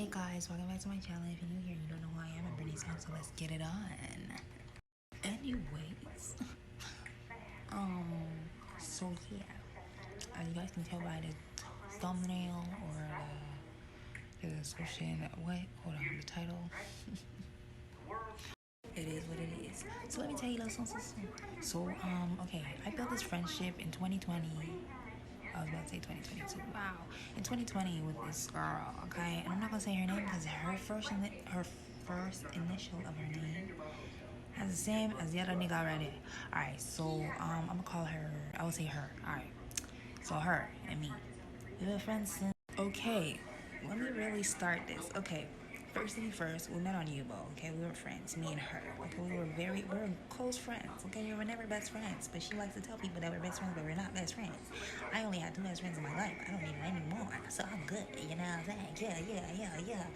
Hey guys, welcome back to my channel. If you're new here and you don't know who I am, I'm Bernice, so let's get it on. Anyways, so yeah, as you guys can tell by the thumbnail or the description, hold on, the title, it is what it is. So let me tell you a little something. So, okay, I built this friendship in 2020. I was about to say 2022. Wow. In 2020 with this girl, okay? And I'm not gonna say her name because her first initial of her name has the same as the other nigga already. Alright, so I'm gonna call her, I will say her. Alright. So her and me. We've been friends since. Okay, let me really start this. Okay. First thing first, we met on Yubo, okay? We were friends, me and her. Okay, we were close friends, okay? We were never best friends, but she likes to tell people that we're best friends, but we're not best friends. I only had 2 best friends in my life. I don't need it anymore, so I'm good, you know what I'm saying? Yeah.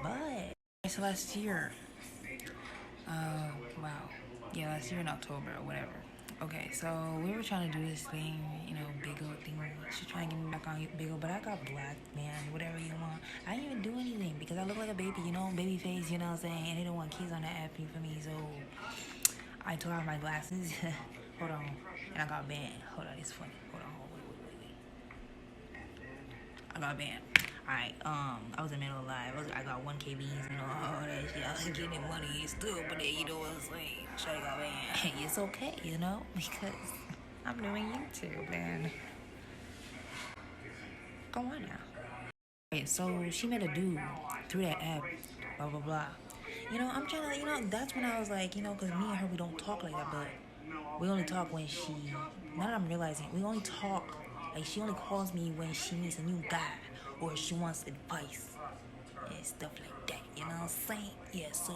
But, so last year, wow. Yeah, last year in October or whatever. Okay, so we were trying to do this thing, Bigo thing. She's trying to get me back on Bigo, but I got black, man, whatever you want. I didn't even do anything because I look like a baby, baby face, you know what I'm saying? And they don't want kids on the app, you feel me? So I took out my glasses. Hold on. And I got banned. Hold on, it's funny. Hold on, wait. I got banned. Alright, I was in the middle of live. I got 1 KBs, all that shit. I was getting money still, but then, you know what I'm saying? Shawty got banned. It's okay, because I'm doing YouTube, man. Go on now. Okay, so she met a dude through that app, blah, blah, blah. I'm trying to, that's when I was like, because me and her, we don't talk like that, but we only talk when now that I'm realizing, we only talk, like, she only calls me when she meets a new guy, or she wants advice, and stuff like that, you know what I'm saying? Yeah, so,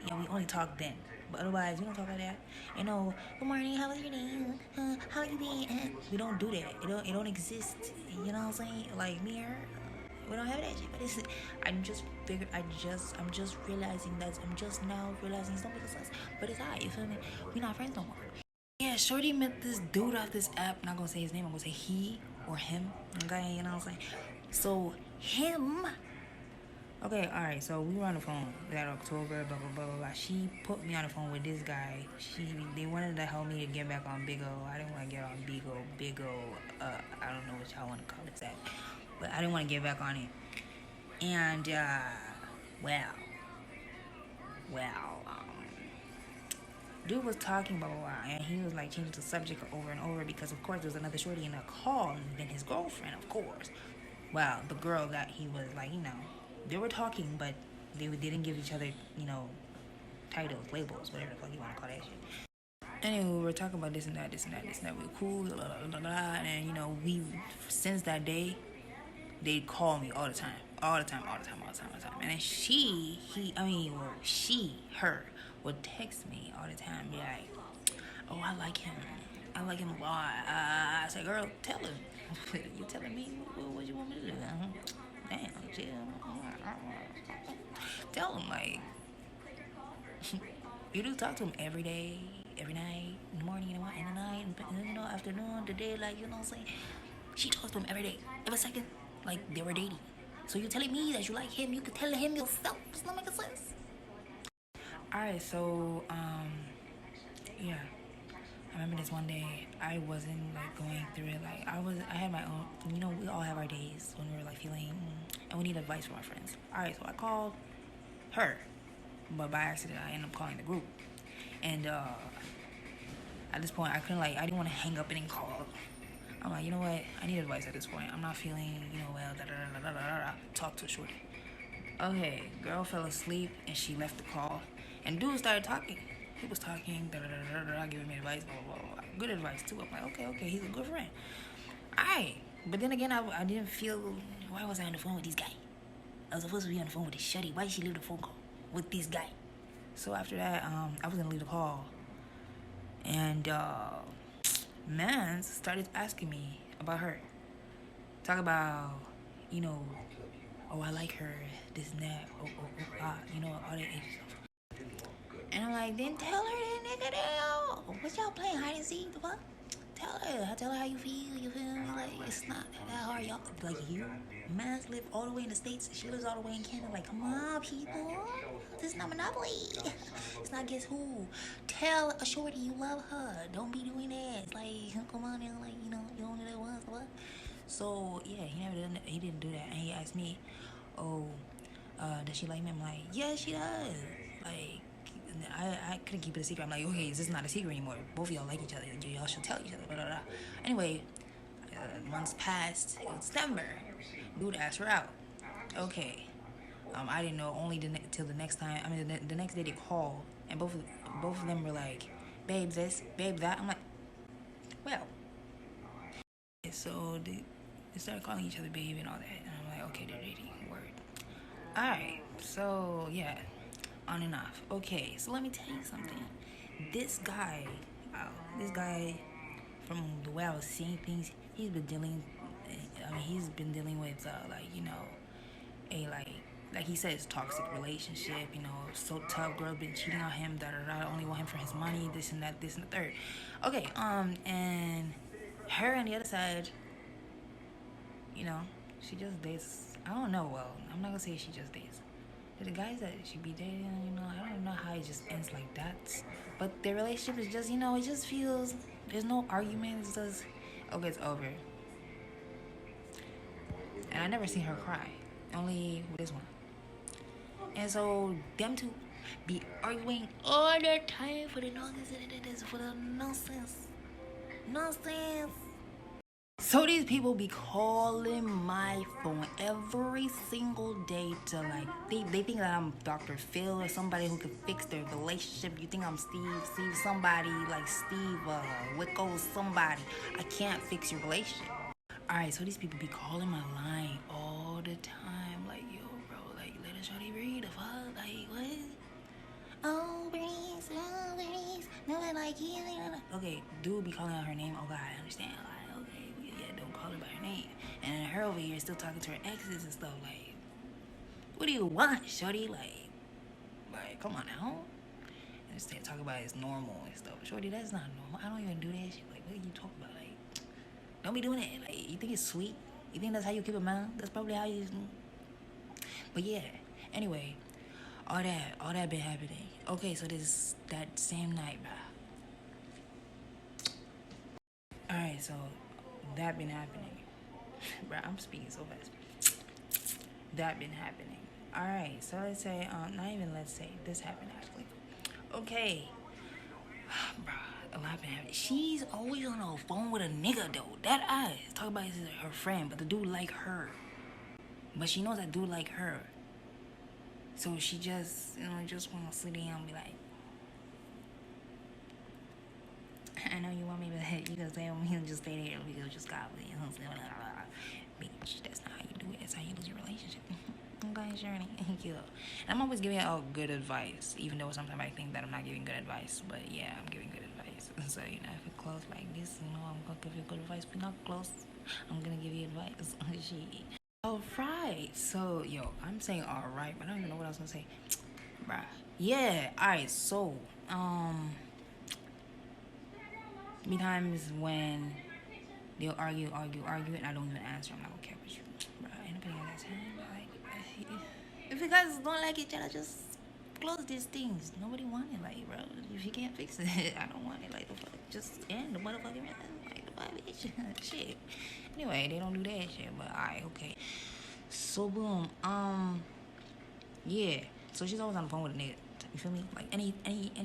we only talk then. But otherwise, we don't talk like that. Good morning, how was your day? How you been? We don't do that. It don't exist. You know what I'm saying? Like me and her, we don't have that shit. But I'm just now realizing it's not making sense. But it's alright, you feel me? We not friends no more. Yeah, Shorty met this dude off this app. I'm not gonna say his name. I'm gonna say he or him. Okay, you know what I'm saying? So him. Okay, alright, so we were on the phone that October, blah, blah, blah, blah, blah. She put me on the phone with this guy. They wanted to help me to get back on Bigo. I didn't want to get on Bigo, I don't know what y'all want to call it that. But I didn't want to get back on it. And, dude was talking, blah, blah, blah, and he was, like, changing the subject over and over because, of course, there was another shorty in the call, and then his girlfriend, of course. Well, the girl that he was, like, they were talking, but they didn't give each other, titles, labels, whatever the fuck you want to call that shit. Anyway, we were talking about this and that. We were cool, blah, blah, blah, blah, and, we, since that day, they'd call me all the time. And then her, would text me all the time, be like, oh, I like him a lot. I said, girl, tell him. You telling me what you want me to do? Damn, chill. Tell him, like, you do talk to him every day, every night, in the morning, in the night, and afternoon, the day, like, you know what I'm saying? She talks to him every day, every second, like they were dating. So you're telling me that you like him, you could tell him yourself. It's not making sense. Alright, so, yeah. I remember this one day, I wasn't, like, going through it, like, I had my own, we all have our days when we're, like, feeling, and we need advice from our friends. Alright, so I called her, but by accident, I ended up calling the group, and, at this point, I didn't want to hang up and then call. I'm like, you know what, I need advice at this point. I'm not feeling, well, talk to a shorty. Okay, girl fell asleep, and she left the call, and dude started talking. He was talking, giving me advice, blah, blah, blah. Good advice, too. I'm like, okay, he's a good friend. Alright. But then again, I didn't feel, why was I on the phone with this guy? I was supposed to be on the phone with this shorty. Why did she leave the phone call with this guy? So after that, I was going to leave the call. And, man started asking me about her. Talk about, oh, I like her, this and that, all that stuff. And I'm like, then tell her that nigga down. What y'all playing hide and seek? The fuck? Tell her how you feel. You feel me? Like, it's not that hard. Y'all like you Mans live all the way in the States. She lives all the way in Canada. Like, come on, people. This is not Monopoly. It's not Guess Who. Tell a shorty you love her. Don't be doing that. It's like, come on now. Like, you only did once. What? So, yeah, he didn't do that. And he asked me, oh, does she like me? I'm like, yeah, she does. Like, I couldn't keep it a secret. I'm like, okay, this is not a secret anymore. Both of y'all like each other. Y'all should tell each other. Blah, blah, blah. Anyway, months passed. It was December. Dude asked her out. Okay. I didn't know only till the next time. I mean, the next day they called, and both of them were like, babe this, babe that. I'm like, well. So they started calling each other babe and all that. And I'm like, okay, they're dating. Word. Alright. So, yeah. On and off. Okay. So let me tell you something. This guy, from the way I was seeing things, he's been dealing with, a, like he says, toxic relationship, so tough, girl been cheating on him, only want him for his money, this and that, this and the third. Okay, and her on the other side, she just dates, I don't know, well, I'm not gonna say she just dates. The guys that she be dating, I don't know how it just ends like that. But their relationship is just, it just feels, there's no arguments, it's just, okay, it's over. And I never seen her cry, only with this one. And so them two be arguing all the time for the nonsense, for the nonsense. So these people be calling my phone every single day to they think that I'm Dr. Phil or somebody who can fix their relationship. You think I'm Steve somebody like Steve Wicko somebody. I can't fix your relationship. Alright, so these people be calling my line all the time. Like, yo, bro, like, let a shorty breathe the fuck. Like, what? Oh, Bernice, nothing like you. Okay, dude be calling out her name. Oh, God, I understand. Like, okay, yeah, don't call her by her name. And then her over here still talking to her exes and stuff. Like, what do you want, shorty? Like, come on now. And just talk about it's normal and stuff. Shorty, that's not normal. I don't even do that shit. Like, what are you talking about? Like, don't be doing it. Like, you think it's sweet? You think that's how you keep a man? That's probably how you. But yeah. Anyway, all that been happening. Okay, so that same night, bruh. Alright, so that been happening. Bruh, I'm speaking so fast. That been happening. Alright, so let's say, not even let's say, this happened actually. Okay. Bruh, a lot been happening. She's always on the phone with a nigga though. That ass. Talk about this is her friend, but the dude like her. But she knows that dude like her. So she just, just want to sit down and be like, I know you want me, but you gonna stay on me and just stay there. We gonna just got me. Bitch, that's not how you do it. That's how you lose your relationship. Okay, Shirley. Thank you. And I'm always giving out good advice, even though sometimes I think that I'm not giving good advice. But yeah, I'm giving good advice. So, if it's close like this, I'm gonna give you good advice. But not close, I'm gonna give you advice. Shit. Alright, so yo, I'm saying alright, but I don't even know what I was gonna say. Bruh. Yeah, alright, so be times when they'll argue, and I don't even answer. I'm not okay with you. Bruh, ain't nobody got time. Like, if you guys don't like each other, just close these things. Nobody want it, like, bro. If you can't fix it, I don't want it. Like, the fuck, just end the motherfucking man. Like, the fuck, bitch. Shit. Anyway, they don't do that shit, but alright, okay. So boom, yeah. So she's always on the phone with a nigga. You feel me? Like any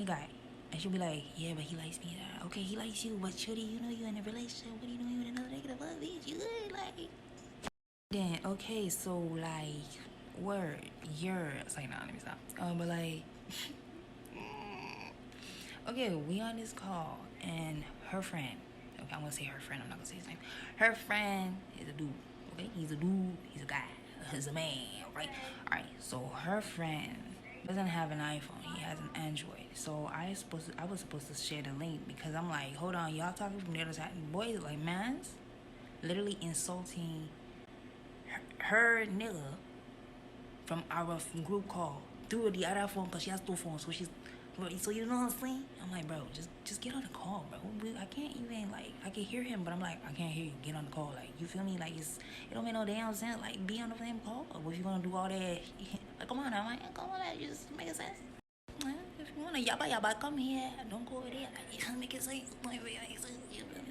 guy, and she'll be like, yeah, but he likes me. Okay, he likes you, but shorty, you're in a relationship. What are you doing with another nigga? The fuck, bitch, you good? Like. Then okay, so like, word, it's like, nah, let me stop. But like, okay, we on this call, and her friend. Okay, I'm gonna say her friend. I'm not gonna say his name. Her friend is a dude. Okay, he's a dude. He's a guy. He's a man. Right. All right. So her friend doesn't have an iPhone. He has an Android. So I was supposed to share the link because I'm like, hold on, y'all talking from the other side. Boys like man's literally insulting her nigga from our group call through the other phone because she has two phones. So she's So you know what I'm saying? I'm like, bro, just get on the call, bro. I can't even like I can hear him, but I'm like, I can't hear you. Get on the call, like you feel me? Like it don't make no damn sense. Like be on the same call. Or if you gonna do all that, like come on, I'm like, come on, that just make it sense. If you wanna yabba yabba, come here. Don't go over there. Like, it make it sense.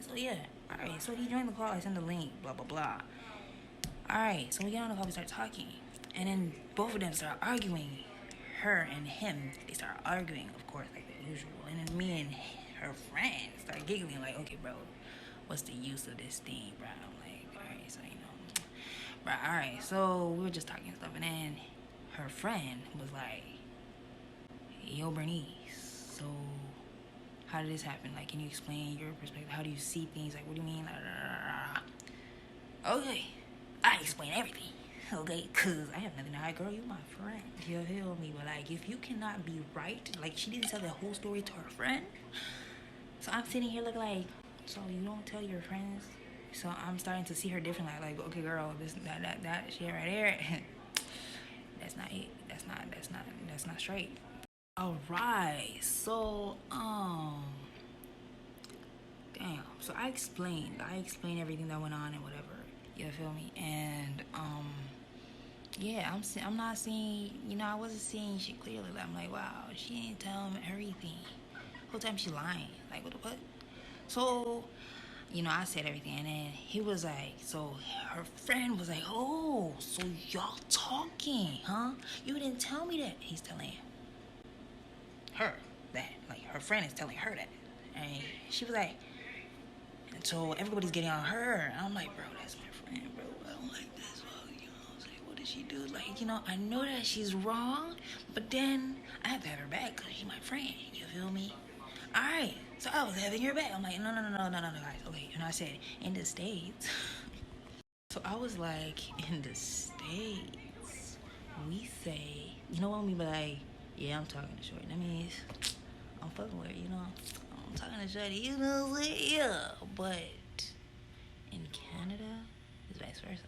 So yeah, all right. So he joined the call. I sent the link. Blah blah blah. All right. So we get on the call. We start talking, and then both of them start arguing. Her and him, they start arguing, of course, like the usual. And then me and her friend start giggling, like, okay, bro, what's the use of this thing, bro? I'm like, all right, so you know, bro, all right. So we were just talking and stuff, and then her friend was like, yo, Bernice, so how did this happen? Like, can you explain your perspective? How do you see things? Like, what do you mean? Okay, I explain everything. Okay, cause I have nothing to hide, girl. You my friend. You feel me? But like, if you cannot be right, like she didn't tell the whole story to her friend. So I'm sitting here looking like, so you don't tell your friends. So I'm starting to see her different. Like okay, girl, this that shit right there. That's not it. That's not straight. All right. So damn. So I explained everything that went on and whatever. You feel me? And yeah, I'm not seeing, you know, I wasn't seeing shit clearly. I'm like, wow, she didn't tell him everything. The whole time she lying. Like, what the fuck? So, you know, I said everything, and then he was like, so her friend was like, oh, so y'all talking, huh? You didn't tell me that. He's telling her that. Like, her friend is telling her that. And she was like, and so everybody's getting on her. And I'm like, bro, that's my friend, bro. I don't like this. She do like, you know, I know that she's wrong, but then I have to have her back because she's my friend. You feel me? All right, so I was having her back. I'm like, no, guys. Okay, and I said in the States. So I was like, in the States, we say, you know what we be like, yeah, I'm talking to Shorty. That means I'm fucking with her, you know. I'm talking to Shorty, you know what I'm saying? Yeah, but in Canada, it's vice versa.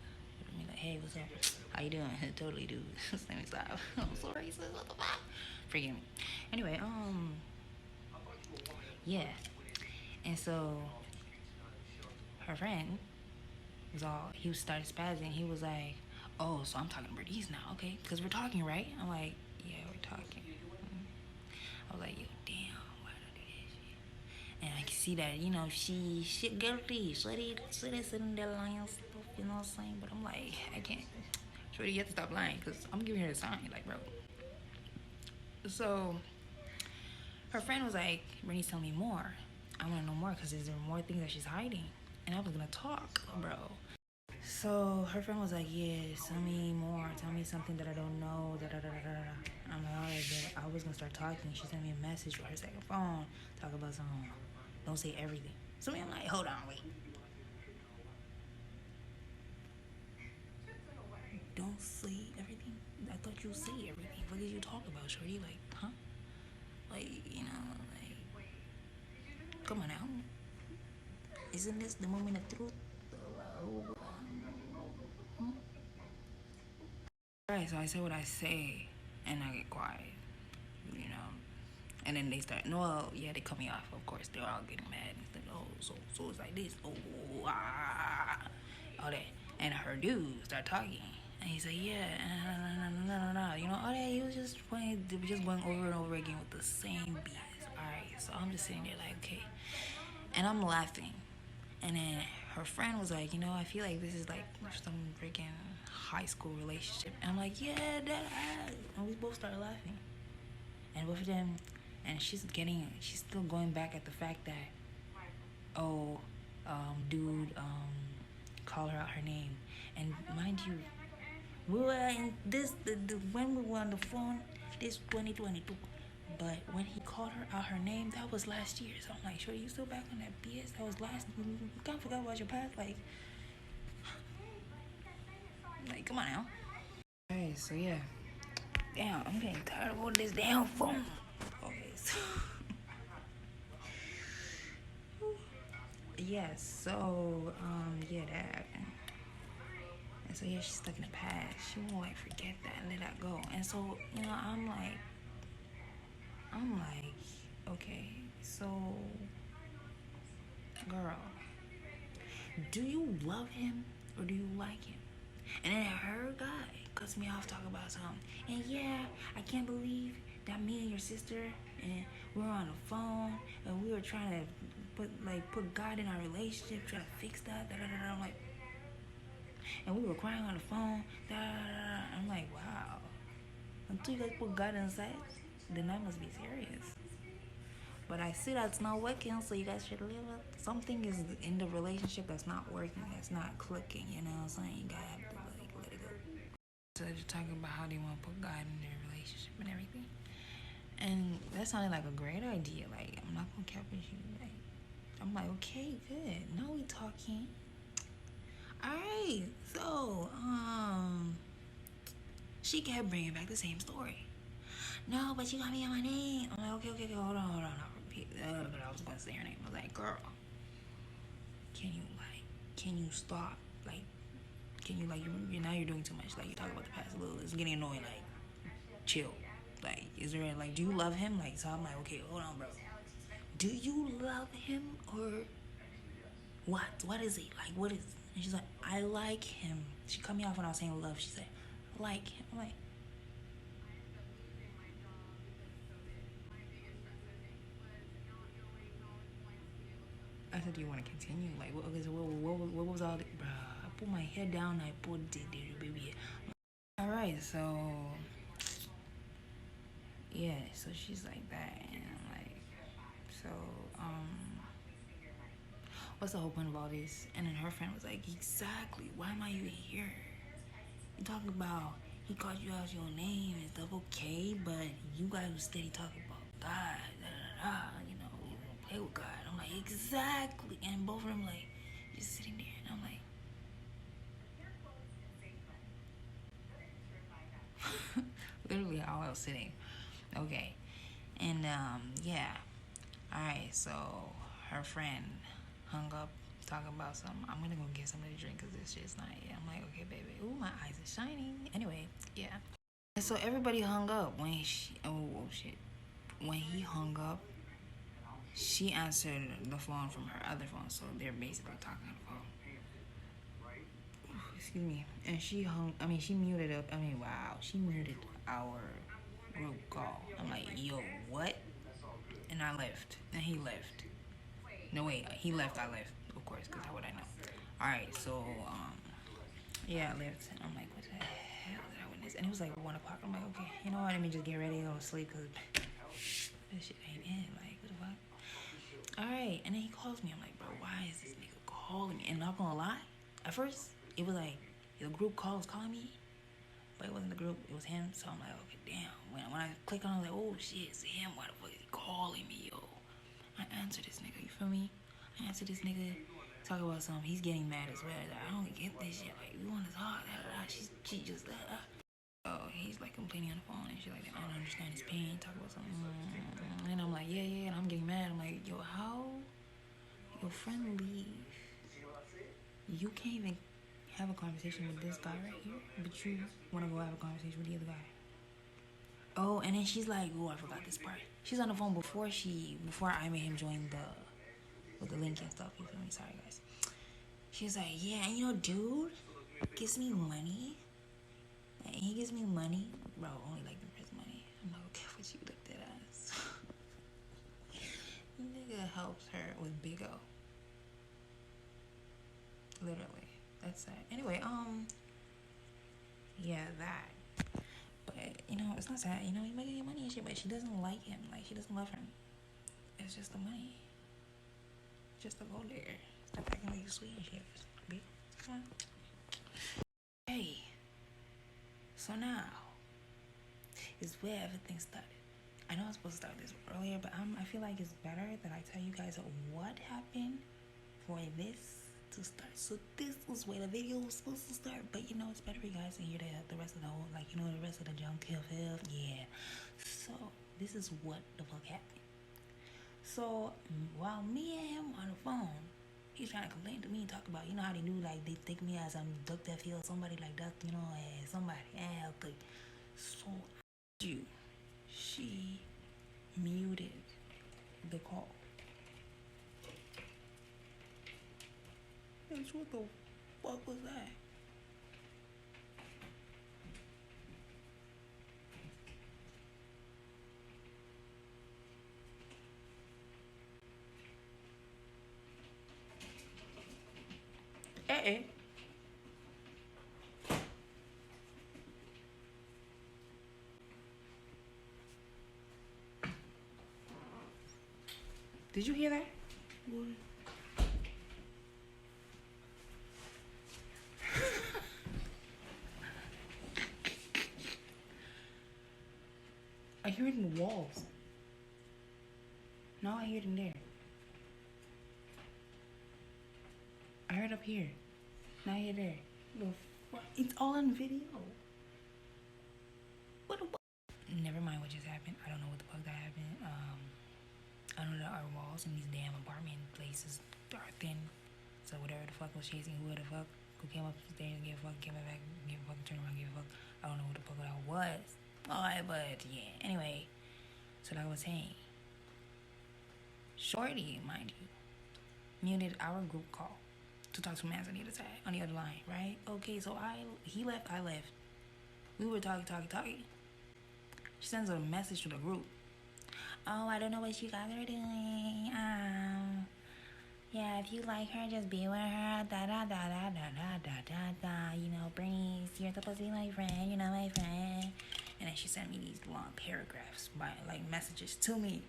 I mean, like, hey, what's up? How you doing? Totally do. Let me stop. I'm so racist. What the fuck? Forgive me. Anyway, yeah. And so her friend was all, he started spazzing. He was like, oh, so I'm talking to Bernice now, okay? Because we're talking, right? I'm like, yeah, we're talking. I was like, yo, damn, why did I do that shit? And I can see that, you know, she guilty. Shorty sitting there lying stuff, you know what I'm saying? But I'm like, I can't. Shorty, you have to stop lying, because I'm giving her a sign, like, bro. So her friend was like, Bernice, tell me more. I want to know more, because is there more things that she's hiding? And I was going to talk, bro. So her friend was like, yeah, tell me more. Tell me something that I don't know. Da, da, da, da, da. I'm like, all right, but I was going to start talking. She sent me a message with her second phone. Talk about something. Don't say everything. So I'm like, hold on, wait. Don't say everything? I thought you say everything. What did you talk about, Shorty? Like, huh? Like, you know, like, come on now. Isn't this the moment of truth? Alright, so I say what I say, and I get quiet, you know. And then they start, no, well, yeah, they cut me off. Of course, they're all getting mad and stuff. Oh, so it's like this. Oh, all that. And her dude start talking, and he's like, yeah, no, you know, all that. He was just playing, they were just going over and over again with the same BS. All right, so I'm just sitting there like, okay, and I'm laughing, and then her friend was like, you know, I feel like this is like some freaking high school relationship, and I'm like, yeah, that, and we both started laughing, and both of them. And she's still going back at the fact that, oh, dude, call her out her name. And mind you, we were in when we were on the phone, this 2022. But when he called her out her name, that was last year. So I'm like, sure, you still back on that BS? That was last, you can't forget about your past, like, come on now. Alright, so yeah. Damn, I'm getting tired of all this damn phone. Okay, so. Yes, so yeah, that happened. And so yeah, she's stuck in the past. She won't like forget that and let that go. And so, you know, I'm like, I'm like, okay, so, girl, do you love him or do you like him? And then her guy cuts me off talking about something. And yeah, I can't believe that me and your sister and we were on the phone and we were trying to put God in our relationship, trying to fix that. Da, da, da, da. I'm like, and we were crying on the phone. Da, da, da, da. I'm like, wow. Until you guys put God inside, then that must be serious. But I see that's not working, so you guys should leave it. Something is in the relationship that's not working, that's not clicking. You know what I'm saying? You gotta have to like let it go. So they're talking about how they want to put God in their relationship and everything. And that sounded like a great idea. Like, I'm not gonna cap with you. Like, I'm like, okay, good. Now we talking. Alright, so, she kept bringing back the same story. No, but you got me on my name. I'm like, okay, hold on. Repeat. I was gonna say her name. I was like, girl, can you stop? Like, can you, like, now you're doing too much. Like, you talk about the past a little. It's getting annoying. Like, chill. Like, is there, like, do you love him? Like, so I'm like, okay, hold on, bro. Do you love him or what? What is it? Like, what is it? And she's like, I like him. She cut me off when I was saying love. She said, like him. I'm like, I said, do you want to continue? Like, okay, so what was all the, bruh, I put my head down, I put the baby. All right, so, yeah, so she's like that, and I'm like, so, what's the whole point of all this? And then her friend was like, exactly, why am I even here? You talking about he called you out your name and stuff, okay, but you guys were steady talking about God, you know, you don't play with God. I'm like, exactly. And both of them like just sitting there, and I'm like, literally how I was sitting. Okay. And yeah. Alright, so her friend hung up talking about something. I'm gonna go get something to drink because this shit's not here. I'm like, okay, baby. Ooh, my eyes are shining. Anyway, yeah. And so everybody hung up when oh shit. When he hung up, she answered the phone from her other phone, so they're basically talking on the phone. Excuse me. And she muted up. Wow, she muted our group call. I'm like, yo, what? And I left. And he left. No, wait, he left, I left, of course, because how would I know? Alright, so, yeah, I left. And I'm like, what the hell did I witness? And it was like 1 o'clock. I'm like, okay, you know what? Let me just get ready and go to sleep because this shit ain't in. Like, what the fuck? Alright, and then he calls me. I'm like, bro, why is this nigga calling me? And not gonna lie, at first, it was like, the group call was calling me, but it wasn't the group, it was him. So I'm like, okay, damn. When I click on it, I was like, oh shit, it's him. Why the fuck is he calling me, yo? I answered this nigga, you feel me? I answered this nigga, talk about something. He's getting mad as well. Like, I don't get this shit. Like, we want to talk. She just, Oh, he's like complaining on the phone and shit like that. I don't understand his pain. Talk about something. And I'm like, yeah. And I'm getting mad. I'm like, yo, how your friend leave? You can't even have a conversation with this guy right here, but you want to go have a conversation with the other guy. Oh, and then she's like, oh, I forgot this part. She's on the phone before I made him join with the link and stuff. You feel me? Sorry, guys. She's like, yeah, and you know, dude gives me money. And he gives me money. Bro, only like the press money. I'm like, okay, what you looked at us. Nigga helps her with Big O. Literally. That's sad. Anyway, yeah, that. But, you know, it's not sad. You know, he making money and shit, but she doesn't like him. Like, she doesn't love him. It's just the money. Just to go there. Stop acting like you sweet and shit. Bitch. Come on. Hey. So now is where everything started. I know I was supposed to start this earlier, but I feel like it's better that I tell you guys what happened for this to start. So this was where the video was supposed to start, but you know, it's better for you guys to hear the rest of the whole, like, you know, the rest of the junk kill. Yeah. So this is what the fuck happened. So while me and him on the phone, he's trying to complain to me and talk about, you know how they do, like, they think me as I'm Duck that feel somebody like that, you know, somebody. Okay. So she Bitch, what the fuck was that? Eh. Did you hear that? What? I hear it in the walls. Now I hear it in there. I heard up here. Now I hear there. It's all on video. What the fuck? Never mind what just happened. I don't know what the fuck that happened. I know that our walls in these damn apartment places are thin. So whatever the fuck was chasing who the fuck who came up the stairs and gave a fuck, came back, gave a fuck, turned around, gave a fuck. I don't know what the fuck that was. Alright, but yeah. Anyway, so like I was saying, Shorty, mind you, muted our group call to talk to Mans on the other side, on the other line, right? Okay, so he left, I left. We were talking. She sends a message to the group. Oh, I don't know what you guys are doing. Yeah, if you like her, just be with her. Da da da da da da da da da. You know, Bernice, you're supposed to be my friend. You're not my friend. And then she sent me these long paragraphs by like messages to me.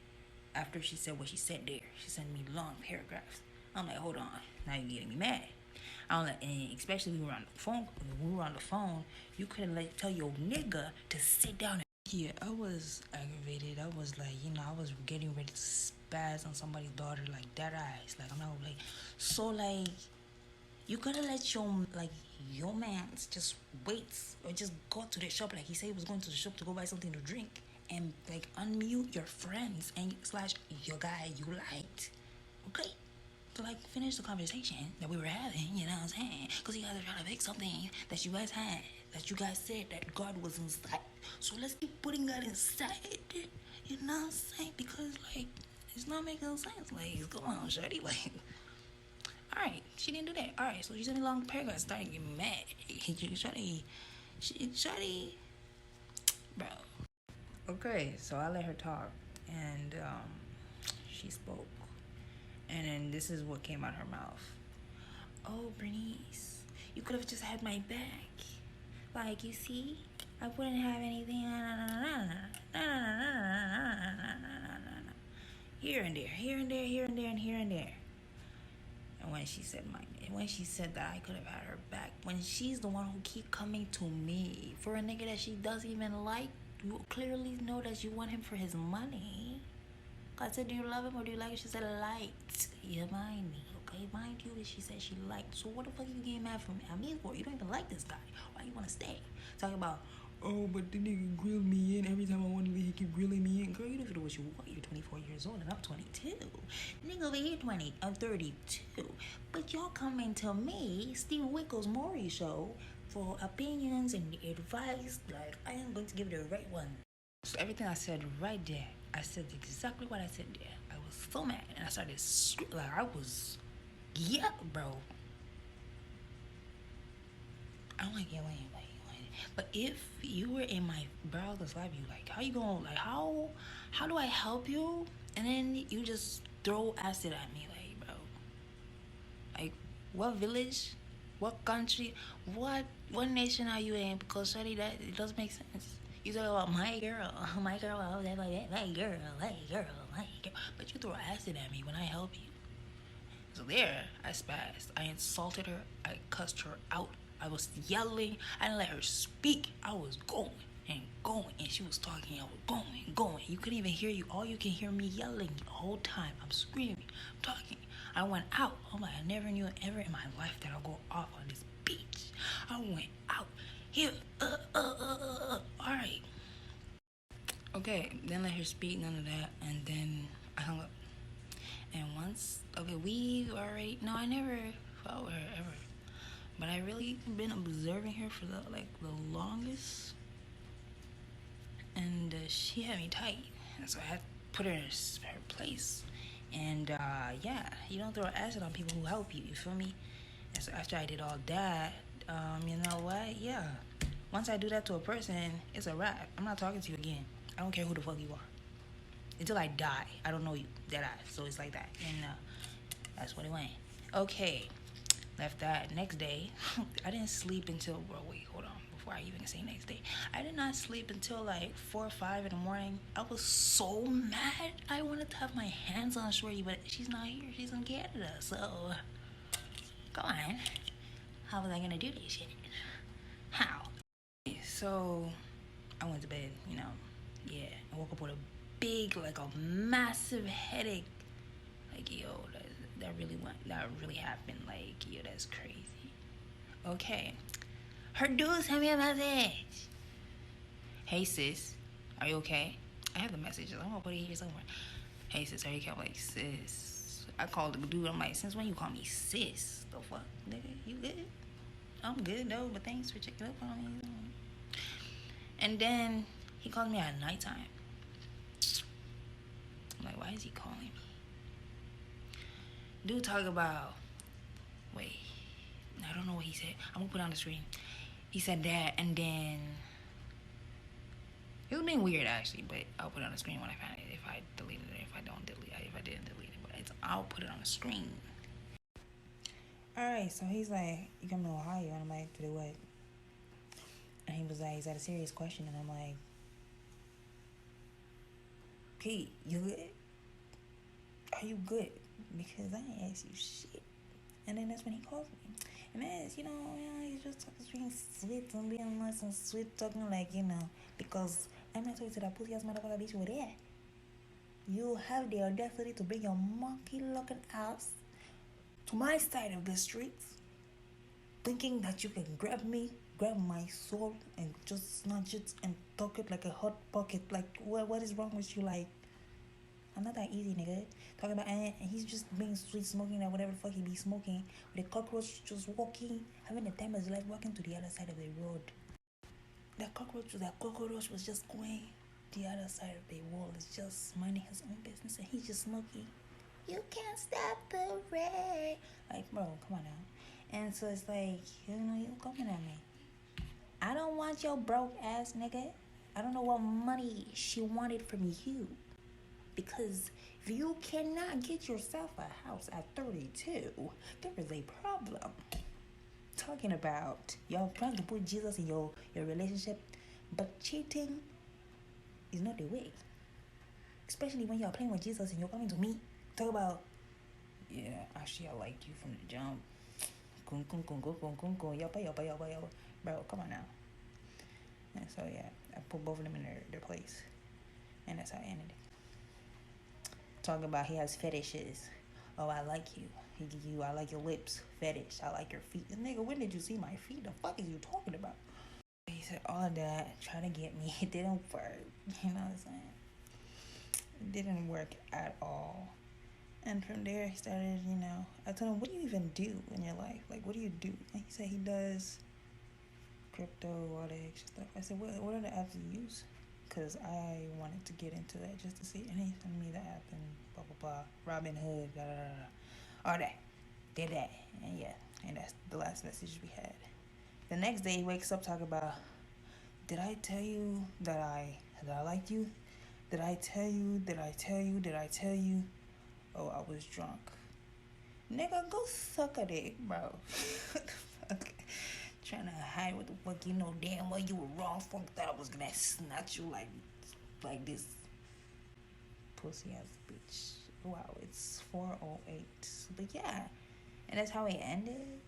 After she said what she said there, she sent me long paragraphs. I'm like, hold on, now you're getting me mad. I don't like, and especially when we were on the phone. When we were on the phone, you couldn't tell your nigga to sit down. Yeah, I was aggravated. I was like, I was getting ready to spaz on somebody's daughter, like dead eyes. Like I'm not like, so like, you gotta let your man's just wait or just go to the shop. Like he said he was going to the shop to go buy something to drink, and like unmute your friends and / your guy you liked, okay? To like finish the conversation that we were having, you know what I'm saying? Because you guys are trying to fix something that you guys had, that you guys said that God was inside. So let's keep putting that inside, you know what I'm saying? Because like, it's not making sense. Like, come on, shawty, like. Alright, she didn't do that. Alright, so she sent me long paragraphs, started getting mad. Shawty, bro. Okay, so I let her talk, and she spoke. And then this is what came out her mouth. Oh, Bernice, you could have just had my back. Like, you see, I wouldn't have anything. Here and there, here and there, here and there, and here and there. And when she said that I could have had her back, when she's the one who keep coming to me for a nigga that she doesn't even like, you clearly know that you want him for his money. I said, do you love him or do you like him? She said, liked. You mind me, okay? Mind you that she said she liked. So what the fuck you getting mad from me for? You don't even like this guy. Why you want to stay? Talking about, oh, but the nigga grilled me in. Every time I want to leave, he keep grilling me in. Girl, you don't know what you want. You're 24 years old and I'm 22. Nigga over here 20. I'm 32. But y'all coming to me, Steve Wickles Maury show, for opinions and advice. Like, I am going to give it the right one. So everything I said right there, I said exactly what I said there. I was so mad, and I started like I was, yeah, bro. I don't like yelling. But if you were in my brother's life, you like, how you going? Like, how do I help you? And then you just throw acid at me, like, bro. Like, what village, what country, what nation are you in? Because sorry, that it doesn't make sense. You talk about my girl, my girl. But you throw acid at me when I help you. So there, I spazzed. I insulted her. I cussed her out. I was yelling. I didn't let her speak. I was going, and she was talking. I was going. You couldn't even hear you. All you can hear me yelling the whole time. I'm screaming. I'm talking. I went out. Oh my! I never knew ever in my life that I'll go off on this beach. I went out. Here, all right. Okay, then let her speak, none of that, and then I hung up. And once, okay, we already, no, I never fought with her ever. But I really been observing her for the longest. And she had me tight. And so I had to put her in her place. And yeah, you don't throw acid on people who help you, you feel me? So after I did all that, you know what? Yeah. Once I do that to a person, it's a wrap. I'm not talking to you again. I don't care who the fuck you are. Until I die, I don't know you. Dead ass. So it's like that. And that's what it went. Okay. Left that. Next day, I didn't sleep until, bro, wait, hold on. Before I even say next day, I did not sleep until like 4 or 5 in the morning. I was so mad. I wanted to have my hands on Shorty, but she's not here. She's in Canada. So, come on. How was I gonna do this shit? How? So, I went to bed, you know. Yeah. I woke up with a big, like a massive headache. Like, yo, that really happened. Like, yo, that's crazy. Okay. Her dude sent me a message. Hey sis, are you okay? I have the message. I'm gonna put it here somewhere. Hey sis, are you okay? I'm like, sis. I called the dude. I'm like, since when you call me sis? The fuck, nigga? You good? I'm good though, but thanks for checking up on me. And then he called me at nighttime. I'm like, why is he calling me? Dude talk about, wait, I don't know what he said. I'm gonna put it on the screen. He said that, and then it was being weird actually, but I'll put it on the screen when I find it. If I deleted it, if I didn't delete it, but I'll put it on the screen. All right, so he's like, you come to Ohio, and I'm like, to do what? And he was like, is that a serious question? And I'm like, Pete, you good? Are you good? Because I ain't asked you shit. And then that's when he calls me. And that's, he's just being sweet and being nice and sweet, talking like, because I'm not talking to that pussy ass motherfucker bitch over there. You have the audacity to bring your monkey looking ass to my side of the streets, thinking that you can grab my soul, and just snatch it and talk it like a hot pocket. Like, what is wrong with you? Like, I'm not that easy, nigga. Talking about, and he's just being sweet, smoking or whatever the fuck he be smoking, with a cockroach just walking, having the time of his life, walking to the other side of the road. That cockroach was just going the other side of the wall. It's just minding his own business, and he's just smoking. You can't stop the rain. Like, bro, come on now. And so it's like, you coming at me. I don't want your broke ass nigga. I don't know what money she wanted from you. Because if you cannot get yourself a house at 32, there is a problem. Talking about y'all trying to put Jesus in your relationship, but cheating is not the way. Especially when you're playing with Jesus and you're coming to me. Talk about, yeah, actually I liked you from the jump. Yapa. Bro, come on now. And so yeah, I put both of them in their place. And that's how I ended it. Talking about he has fetishes. Oh, I like you. I like your lips. Fetish. I like your feet. Nigga, when did you see my feet? The fuck is you talking about? He said all that, trying to get me. It didn't work. You know what I'm saying? It didn't work at all. And from there, he started, I told him, what do you even do in your life? Like, what do you do? And he said he does crypto, all that extra stuff. I said, what are the apps you use? Because I wanted to get into that just to see. And he sent me the app and blah, blah, blah. Robin Hood, da, da, da. All that. Did that. And yeah. And that's the last message we had. The next day, he wakes up talking about, did I tell you that I liked you? Did I tell you? Oh, I was drunk. Nigga, go suck a dick, bro. What the fuck? Trying to hide what the fuck you know damn well you were wrong for. Thought I was gonna snatch you like this pussy ass bitch. Wow, it's 4:08. But yeah. And that's how it ended.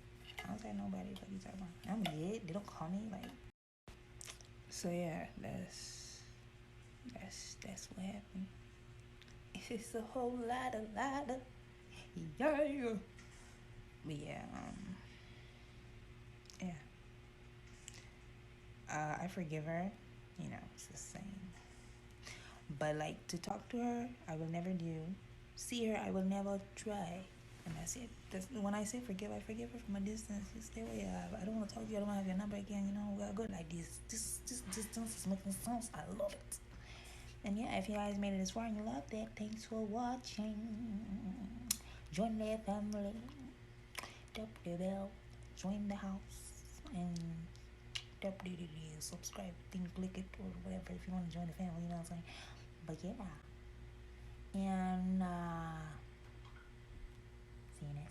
I don't say nobody what you talking about. I'm good. They don't call me like. So yeah, that's what happened. It's a whole lot of yeah. But yeah, I forgive her. It's the same. But like to talk to her, I will never do. See her, I will never try. And that's it. When I say forgive, I forgive her from a distance. You stay away. I don't want to talk to you. I don't want to have your number again. We are good like this. This distance is making sense. I love it. And yeah, if you guys made it this far and you loved it, thanks for watching. Join their family. tap the bell, join the house, and tap the subscribe thing, click it or whatever if you want to join the family. You know what I'm saying? But yeah, and see you next.